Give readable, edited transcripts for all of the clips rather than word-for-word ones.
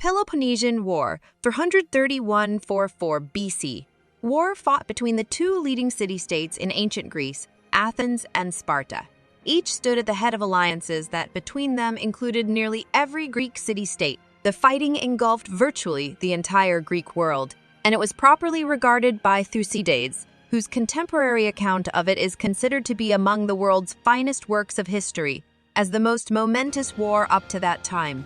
Peloponnesian War, 431–44 BC. War fought between the two leading city-states in ancient Greece, Athens and Sparta. Each stood at the head of alliances that between them included nearly every Greek city-state. The fighting engulfed virtually the entire Greek world, and it was properly regarded by Thucydides, whose contemporary account of it is considered to be among the world's finest works of history, as the most momentous war up to that time.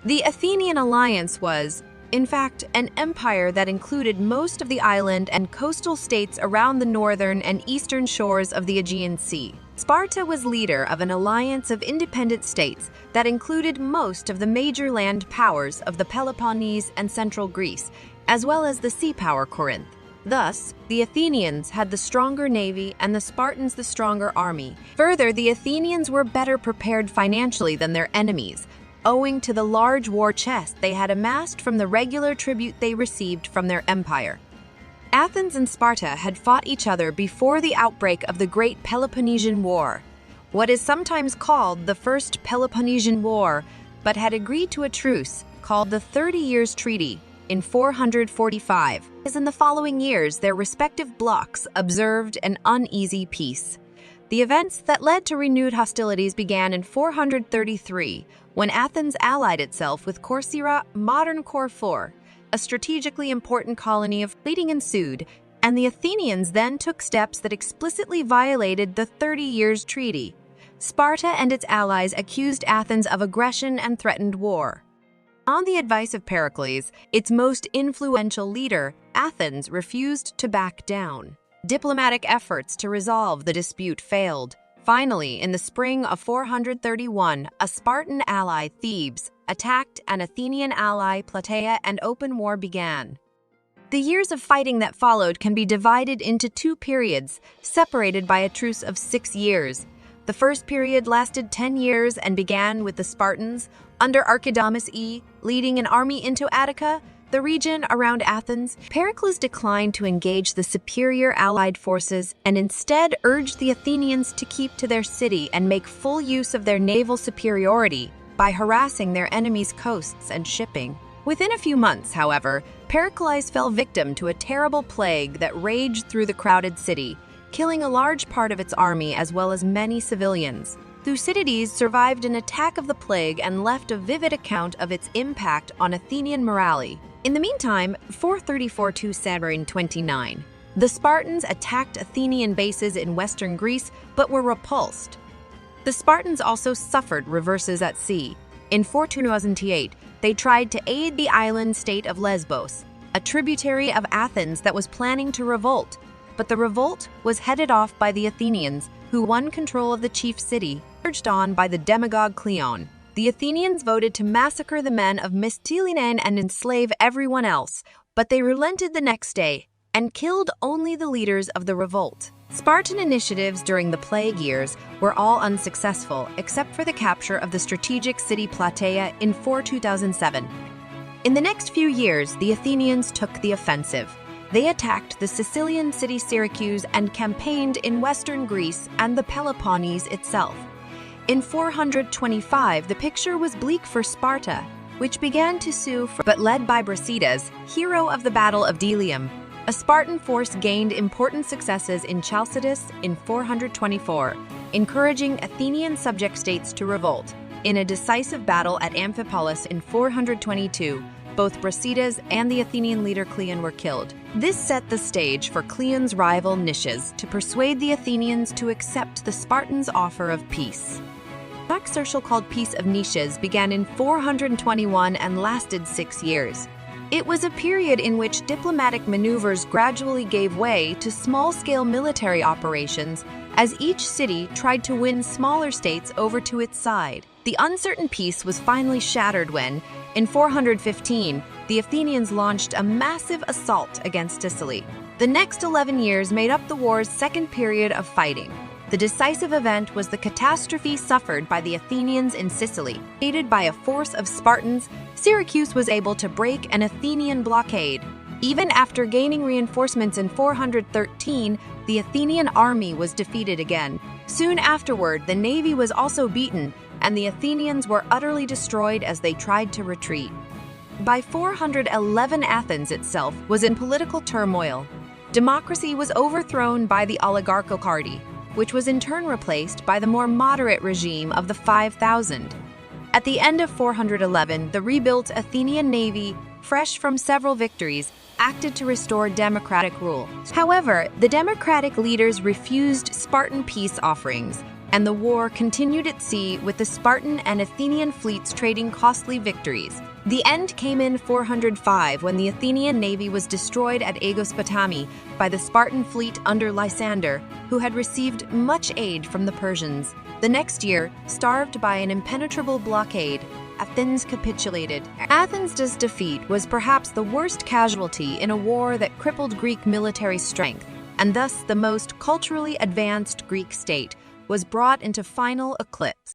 The Athenian alliance was, in fact, an empire that included most of the island and coastal states around the northern and eastern shores of the Aegean Sea. Sparta was leader of an alliance of independent states that included most of the major land powers of the Peloponnese and central Greece, as well as the sea power Corinth. Thus, the Athenians had the stronger navy and the Spartans the stronger army. Further, the Athenians were better prepared financially than their enemies, owing to the large war chest they had amassed from the regular tribute they received from their empire. Athens and Sparta had fought each other before the outbreak of the Great Peloponnesian War, what is sometimes called the First Peloponnesian War, but had agreed to a truce called the 30 Years' Treaty in 445. As in the following years, their respective blocs observed an uneasy peace. The events that led to renewed hostilities began in 433, when Athens allied itself with Corcyra, modern Corfu, a strategically important colony of fleeting ensued, and the Athenians then took steps that explicitly violated the 30 Years' Treaty. Sparta and its allies accused Athens of aggression and threatened war. On the advice of Pericles, its most influential leader, Athens refused to back down. Diplomatic efforts to resolve the dispute failed. Finally, in the spring of 431, a Spartan ally, Thebes, attacked an Athenian ally, Plataea, and open war began. The years of fighting that followed can be divided into two periods, separated by a truce of 6 years. The first period lasted 10 years and began with the Spartans, under Archidamus E, leading an army into Attica, the region around Athens. Pericles declined to engage the superior allied forces and instead urged the Athenians to keep to their city and make full use of their naval superiority by harassing their enemies' coasts and shipping. Within a few months, however, Pericles fell victim to a terrible plague that raged through the crowded city, killing a large part of its army as well as many civilians. Thucydides survived an attack of the plague and left a vivid account of its impact on Athenian morale. In the meantime, 434–29, the Spartans attacked Athenian bases in western Greece but were repulsed. The Spartans also suffered reverses at sea. In 428, they tried to aid the island state of Lesbos, a tributary of Athens that was planning to revolt, but the revolt was headed off by the Athenians, who won control of the chief city, urged on by the demagogue Cleon. The Athenians voted to massacre the men of Mytilene and enslave everyone else, but they relented the next day and killed only the leaders of the revolt. Spartan initiatives during the plague years were all unsuccessful except for the capture of the strategic city Plataea in 2007. In the next few years, the Athenians took the offensive. They attacked the Sicilian city Syracuse and campaigned in western Greece and the Peloponnese itself. In 425, the picture was bleak for Sparta, which began to sue but led by Brasidas, hero of the Battle of Delium. A Spartan force gained important successes in Chalcidice in 424, encouraging Athenian subject states to revolt. In a decisive battle at Amphipolis in 422, both Brasidas and the Athenian leader Cleon were killed. This set the stage for Cleon's rival Nicias to persuade the Athenians to accept the Spartans' offer of peace. The exercise called Peace of Nicias began in 421 and lasted 6 years. It was a period in which diplomatic maneuvers gradually gave way to small-scale military operations as each city tried to win smaller states over to its side. The uncertain peace was finally shattered when, in 415, the Athenians launched a massive assault against Sicily. The next 11 years made up the war's second period of fighting. The decisive event was the catastrophe suffered by the Athenians in Sicily. Aided by a force of Spartans, Syracuse was able to break an Athenian blockade. Even after gaining reinforcements in 413, the Athenian army was defeated again. Soon afterward, the navy was also beaten, and the Athenians were utterly destroyed as they tried to retreat. By 411, Athens itself was in political turmoil. Democracy was overthrown by the oligarchy, which was in turn replaced by the more moderate regime of the 5,000. At the end of 411, the rebuilt Athenian navy, fresh from several victories, acted to restore democratic rule. However, the democratic leaders refused Spartan peace offerings, and the war continued at sea with the Spartan and Athenian fleets trading costly victories. The end came in 405 when the Athenian navy was destroyed at Aegospotami by the Spartan fleet under Lysander, who had received much aid from the Persians. The next year, starved by an impenetrable blockade, Athens capitulated. Athens' defeat was perhaps the worst casualty in a war that crippled Greek military strength, and thus the most culturally advanced Greek state was brought into final eclipse.